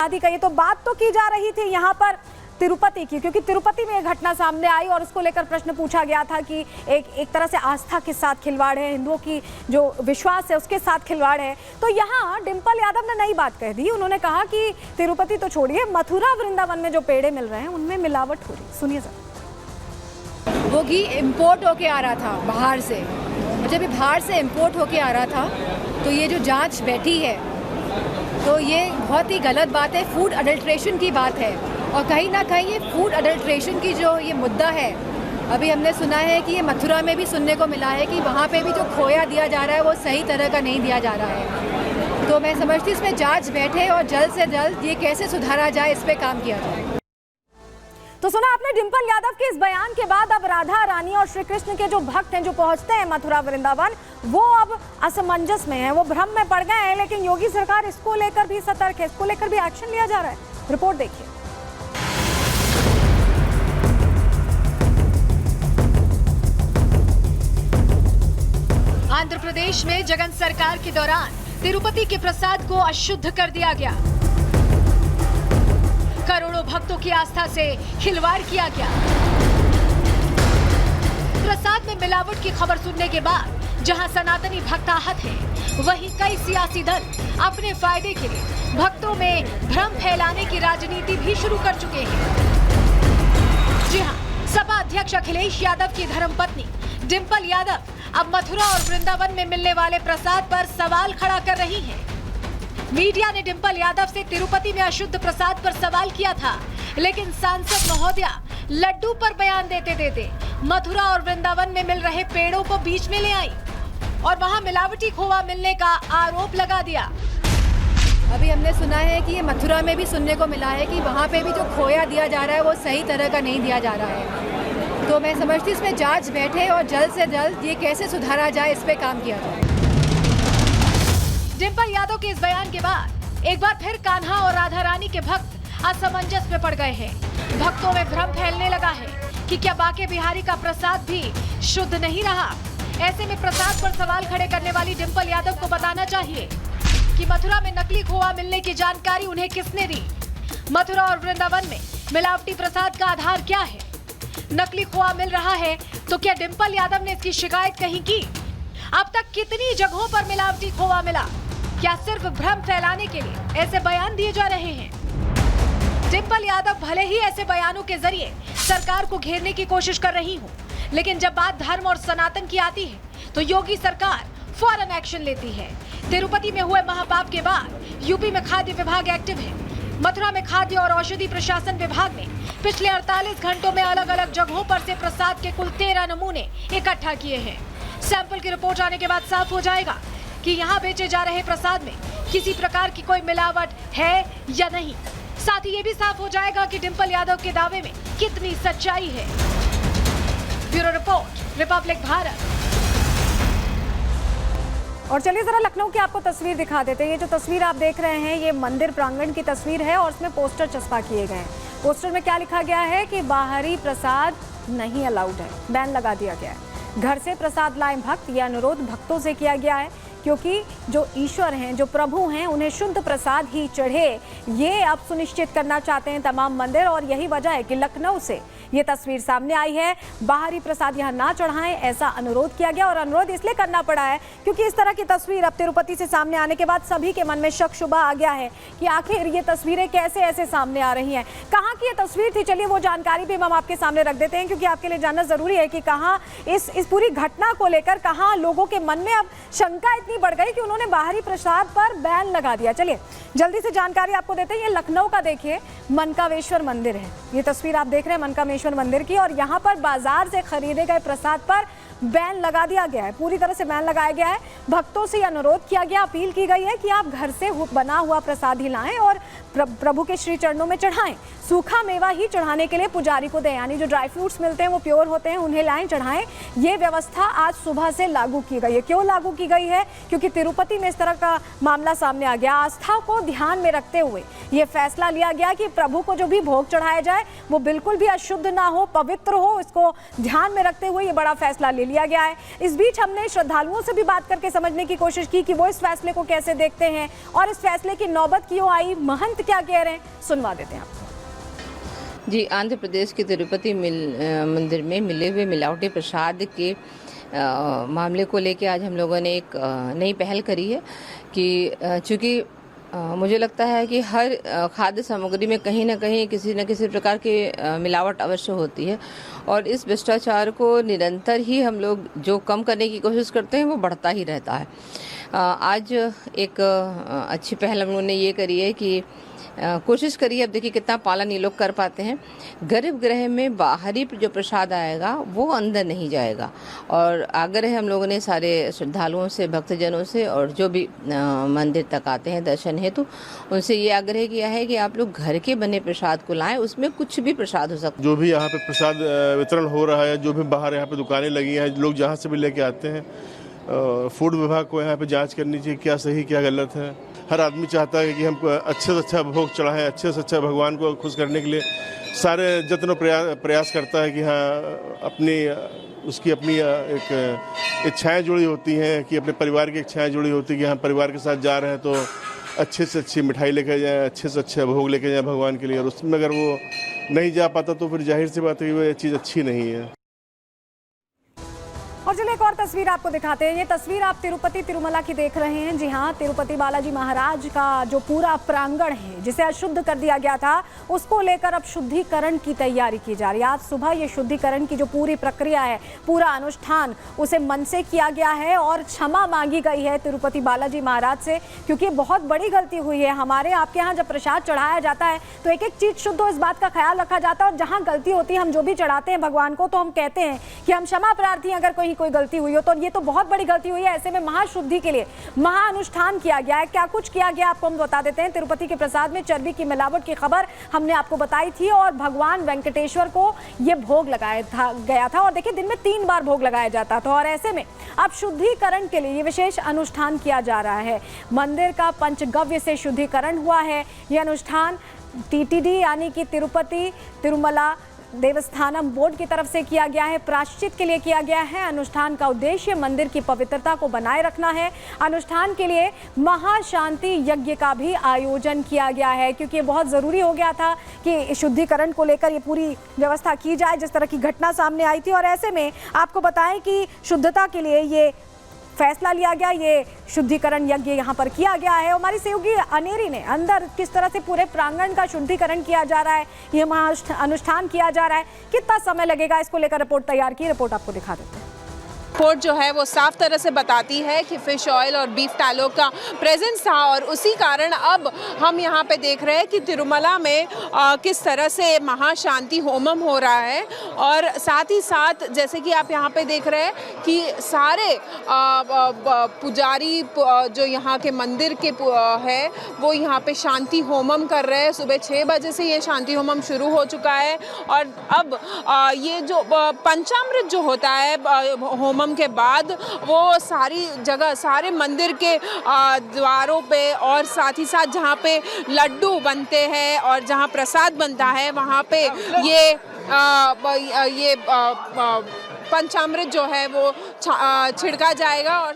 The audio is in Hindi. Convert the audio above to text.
समाधि का। ये तो बात तो की जा रही थी यहाँ पर तिरुपति की, क्योंकि तिरुपति में एक घटना सामने आई और उसको लेकर प्रश्न पूछा गया था कि एक तरह से आस्था के साथ खिलवाड़ है, हिंदुओं की जो विश्वास है उसके साथ खिलवाड़ है। तो यहाँ डिंपल यादव ने नई बात कह दी। उन्होंने कहा कि तिरुपति तो छोड़िए, मथुरा वृंदावन में जो पेड़े मिल रहे हैं उनमें मिलावट हो रही। सुनिए जरा। वो घी इम्पोर्ट होके आ रहा था बाहर से, जब ये बाहर से इम्पोर्ट होके आ रहा था तो ये जो जांच बैठी है तो ये बहुत ही गलत बात है, फूड अडल्ट्रेशन की बात है। और कहीं ना कहीं ये फूड अडल्ट्रेशन की जो ये मुद्दा है, अभी हमने सुना है कि ये मथुरा में भी सुनने को मिला है कि वहाँ पे भी जो खोया दिया जा रहा है वो सही तरह का नहीं दिया जा रहा है। तो मैं समझती हूँ इसमें जांच बैठे और जल्द से जल्द ये कैसे सुधारा जाए इस पर काम किया जाए। तो सुना आपने डिंपल यादव के इस बयान के बाद अब राधा रानी और श्री कृष्ण के जो भक्त हैं जो पहुंचते हैं मथुरा वृंदावन, वो अब असमंजस में हैं, वो भ्रम में पड़ गए हैं। लेकिन योगी सरकार इसको लेकर भी सतर्क है, इसको लेकर भी एक्शन लिया जा रहा है। रिपोर्ट देखिए। आंध्र प्रदेश में जगन सरकार के दौरान तिरुपति के प्रसाद को अशुद्ध कर दिया गया। करोड़ों भक्तों की आस्था से खिलवाड़ किया गया। प्रसाद में मिलावट की खबर सुनने के बाद जहां सनातनी भक्त आहत हैं, वहीं कई सियासी दल अपने फायदे के लिए भक्तों में भ्रम फैलाने की राजनीति भी शुरू कर चुके हैं। जी हां, सपा अध्यक्ष अखिलेश यादव की धर्मपत्नी डिंपल यादव अब मथुरा और वृंदावन में मिलने वाले प्रसाद पर सवाल खड़ा कर रही हैं। मीडिया ने डिंपल यादव से तिरुपति में अशुद्ध प्रसाद पर सवाल किया था, लेकिन सांसद महोदया लड्डू पर बयान देते देते मथुरा और वृंदावन में मिल रहे पेड़ों को बीच में ले आई और वहां मिलावटी खोवा मिलने का आरोप लगा दिया। अभी हमने सुना है कि ये मथुरा में भी सुनने को मिला है कि वहाँ पे भी जो खोया दिया जा रहा है वो सही तरह का नहीं दिया जा रहा है। तो मैं समझती हूँ इसमें जांच बैठे और जल्द से जल्द ये कैसे सुधारा जाए इस पे काम किया जाए। डिंपल यादव के इस बयान के बाद एक बार फिर कान्हा और राधा रानी के भक्त असमंजस में पड़ गए हैं। भक्तों में भ्रम फैलने लगा है कि क्या बांके बिहारी का प्रसाद भी शुद्ध नहीं रहा। ऐसे में प्रसाद पर सवाल खड़े करने वाली डिंपल यादव को बताना चाहिए कि मथुरा में नकली खोआ मिलने की जानकारी उन्हें किसने दी। मथुरा और वृंदावन में मिलावटी प्रसाद का आधार क्या है। नकली खोआ मिल रहा है तो क्या डिंपल यादव ने इसकी शिकायत कहीं की। अब तक कितनी जगहों पर मिलावटी खोआ मिला। क्या सिर्फ भ्रम फैलाने के लिए ऐसे बयान दिए जा रहे हैं। डिंपल यादव भले ही ऐसे बयानों के जरिए सरकार को घेरने की कोशिश कर रही हो, लेकिन जब बात धर्म और सनातन की आती है तो योगी सरकार फौरन एक्शन लेती है। तिरुपति में हुए महापाप के बाद यूपी में खाद्य विभाग एक्टिव है। मथुरा में खाद्य और औषधि प्रशासन विभाग ने पिछले 48 घंटों में अलग अलग जगहों पर से प्रसाद के कुल 13 नमूने इकट्ठा किए हैं। सैंपल की रिपोर्ट आने के बाद साफ हो जाएगा कि यहाँ बेचे जा रहे प्रसाद में किसी प्रकार की कोई मिलावट है या नहीं। साथ ही ये भी साफ हो जाएगा कि डिंपल यादव के दावे में कितनी सच्चाई है। Bureau report, Republic Bharat. और चलिए जरा लखनऊ की आपको तस्वीर दिखा देते हैं। ये जो तस्वीर आप देख रहे हैं ये मंदिर प्रांगण की तस्वीर है और उसमें पोस्टर चस्पा किए गए हैं। पोस्टर में क्या लिखा गया है कि बाहरी प्रसाद नहीं अलाउड है, बैन लगा दिया गया है। घर से प्रसाद लाएं भक्त, यह अनुरोध भक्तों से किया गया है क्योंकि जो ईश्वर हैं, जो प्रभु हैं, उन्हें शुद्ध प्रसाद ही चढ़े, ये अब सुनिश्चित करना चाहते हैं तमाम मंदिर। और यही वजह है कि लखनऊ से ये तस्वीर सामने आई है। बाहरी प्रसाद यहाँ ना चढ़ाएं, ऐसा अनुरोध किया गया। और अनुरोध इसलिए करना पड़ा है क्योंकि इस तरह की तस्वीर अब तिरुपति से सामने आने के बाद सभी के मन में शक शुबा आ गया है कि आखिर ये तस्वीरें कैसे ऐसे सामने आ रही हैं। कहाँ की ये तस्वीर थी, चलिए वो जानकारी भी हम आपके सामने रख देते हैं क्योंकि आपके लिए जानना जरूरी है कि कहाँ इस पूरी घटना को लेकर कहाँ लोगों के मन में अब शंका इतनी बढ़ गई कि उन्होंने बाहरी प्रसाद पर बैन लगा दिया। चलिए जल्दी से जानकारी आपको देते हैं। ये लखनऊ का देखिए मनकामेश्वर मंदिर है। ये तस्वीर आप देख रहे हैं मनकामेश्वर मंदिर की और यहाँ पर बाजार से खरीदे गए प्रसाद पर बैन लगा दिया गया है। पूरी तरह से बैन लगाया गया है। भक्तों से अनुरोध किया गया, अपील की गई है कि आप घर से बना हुआ प्रसाद ही लाएं और प्रभु के श्री चरणों में चढ़ाएं। सूखा मेवा ही चढ़ाने के लिए पुजारी को दें, यानी जो ड्राई फ्रूट्स मिलते हैं वो प्योर होते हैं, उन्हें लाएं, चढ़ाएं। ये व्यवस्था आज सुबह से लागू की गई है। क्यों लागू की गई है? क्योंकि तिरुपति में इस तरह का मामला सामने आ गया। आस्था को ध्यान में रखते हुए ये फैसला लिया गया कि प्रभु को जो भी भोग चढ़ाया जाए वो बिल्कुल भी अशुद्ध ना हो, पवित्र हो। इसको ध्यान में रखते हुए ये बड़ा फैसला ले लिया गया है। इस बीच हमने श्रद्धालुओं से भी बात करके समझने की कोशिश की कि वो इस फैसले को कैसे देखते हैं और इस फैसले की नौबत क्यों आई, महंत क्या कह रहे हैं, सुनवा देते हैं आपको। जी, आंध्र प्रदेश के तिरुपति मंदिर में मिले हुए मिलावटी प्रसाद के मामले को लेकर आज हम लोगों ने एक नई पहल करी है कि चूँकि मुझे लगता है कि हर खाद्य सामग्री में कहीं ना कहीं किसी न किसी प्रकार की मिलावट अवश्य होती है और इस भ्रष्टाचार को निरंतर ही हम लोग जो कम करने की कोशिश करते हैं वो बढ़ता ही रहता है। आज एक अच्छी पहल हम लोगों ने ये करी है कि कोशिश करिए, अब देखिए कितना पालन ये लोग कर पाते हैं। गर्भगृह में बाहरी जो प्रसाद आएगा वो अंदर नहीं जाएगा और आग्रह हम लोगों ने सारे श्रद्धालुओं से, भक्तजनों से और जो भी मंदिर तक आते हैं दर्शन हेतु, उनसे ये आग्रह किया है कि आप लोग घर के बने प्रसाद को लाएं। उसमें कुछ भी प्रसाद हो सकता है। जो भी यहाँ पे प्रसाद वितरण हो रहा है, जो भी बाहर यहाँ पे दुकानें लगी हैं, लोग जहाँ से भी लेके आते हैं, फूड विभाग को यहाँ पे जांच करनी चाहिए क्या सही क्या गलत है। हर आदमी चाहता है कि हम अच्छे से अच्छा भोग चढ़ाएं, अच्छे से अच्छा भगवान को खुश करने के लिए सारे जत्न प्रयास करता है कि हाँ उसकी अपनी एक इच्छाएं जुड़ी होती हैं कि अपने परिवार की इच्छाएं जुड़ी होती हैं कि हम परिवार के साथ जा रहे हैं तो अच्छे से अच्छी मिठाई लेकर जाएं, अच्छे से अच्छा भोग लेकर जाएं भगवान के लिए। और उसमें अगर वो नहीं जा पाता तो फिर जाहिर सी बात है कि वो चीज़ अच्छी नहीं है। और चलिए एक और तस्वीर आपको दिखाते हैं। ये तस्वीर आप तिरुपति तिरुमला की देख रहे हैं। जी हाँ, तिरुपति बालाजी महाराज का जो पूरा प्रांगण है जिसे अशुद्ध कर दिया गया था, उसको लेकर अब शुद्धिकरण की तैयारी की जा रही है। आज सुबह ये शुद्धिकरण की जो पूरी प्रक्रिया है, पूरा अनुष्ठान, उसे मन से किया गया है और क्षमा मांगी गई है तिरुपति बालाजी महाराज से, क्योंकि बहुत बड़ी गलती हुई है। हमारे आपके यहाँ जब प्रसाद चढ़ाया जाता है तो एक एक चीज़ शुद्ध हो, इस बात का ख्याल रखा जाता है और जहाँ गलती होती है, हम जो भी चढ़ाते हैं भगवान को, तो हम कहते हैं कि हम क्षमा प्रार्थी, अगर कोई गलती हुई हो तो। ये तो बहुत बड़ी गलती हुई है। ऐसे में महाशुद्धि के लिए महाअनुष्ठान किया गया है। क्या कुछ किया गया आपको हम बता देते हैं। तिरुपति के प्रसाद में चर्बी की मिलावट की खबर हमने आपको बताई थी और भगवान वेंकटेश्वर को यह भोग लगाया गया था और देखिए दिन में 3 बार भोग लगाया जाता था और ऐसे में अब शुद्धिकरण के लिए ये विशेष अनुष्ठान किया जा रहा है। मंदिर का पंचगव्य से शुद्धिकरण हुआ है। यह अनुष्ठान TTD यानी कि तिरुपति तिरुमला देवस्थानम बोर्ड की तरफ से किया गया है, प्रायश्चित के लिए किया गया है। अनुष्ठान का उद्देश्य मंदिर की पवित्रता को बनाए रखना है। अनुष्ठान के लिए महाशांति यज्ञ का भी आयोजन किया गया है, क्योंकि ये बहुत ज़रूरी हो गया था कि शुद्धिकरण को लेकर ये पूरी व्यवस्था की जाए जिस तरह की घटना सामने आई थी। और ऐसे में आपको बताएं कि शुद्धता के लिए ये फैसला लिया गया, ये शुद्धिकरण यज्ञ यहाँ पर किया गया है। हमारी सहयोगी अनेरी ने अंदर किस तरह से पूरे प्रांगण का शुद्धिकरण किया जा रहा है, ये अनुष्ठान किया जा रहा है, कितना समय लगेगा, इसको लेकर रिपोर्ट तैयार की। रिपोर्ट आपको दिखा देते हैं। रिपोर्ट जो है वो साफ तरह से बताती है कि फिश ऑयल और बीफ टैलो का प्रेजेंस था और उसी कारण अब हम यहाँ पे देख रहे हैं कि तिरुमला में किस तरह से महाशांति होमम हो रहा है। और साथ ही साथ जैसे कि आप यहाँ पे देख रहे हैं कि सारे पुजारी जो यहाँ के मंदिर के है वो यहाँ पे शांति होमम कर रहे हैं। सुबह 6 बजे से ये शांति होमम शुरू हो चुका है और अब ये जो पंचामृत जो होता है होमम के बाद वो सारी जगह, सारे मंदिर के द्वारों पे और साथ ही साथ जहाँ पे लड्डू बनते हैं और जहाँ प्रसाद बनता है वहाँ पे ये पंचामृत जो है वो छिड़का जाएगा। और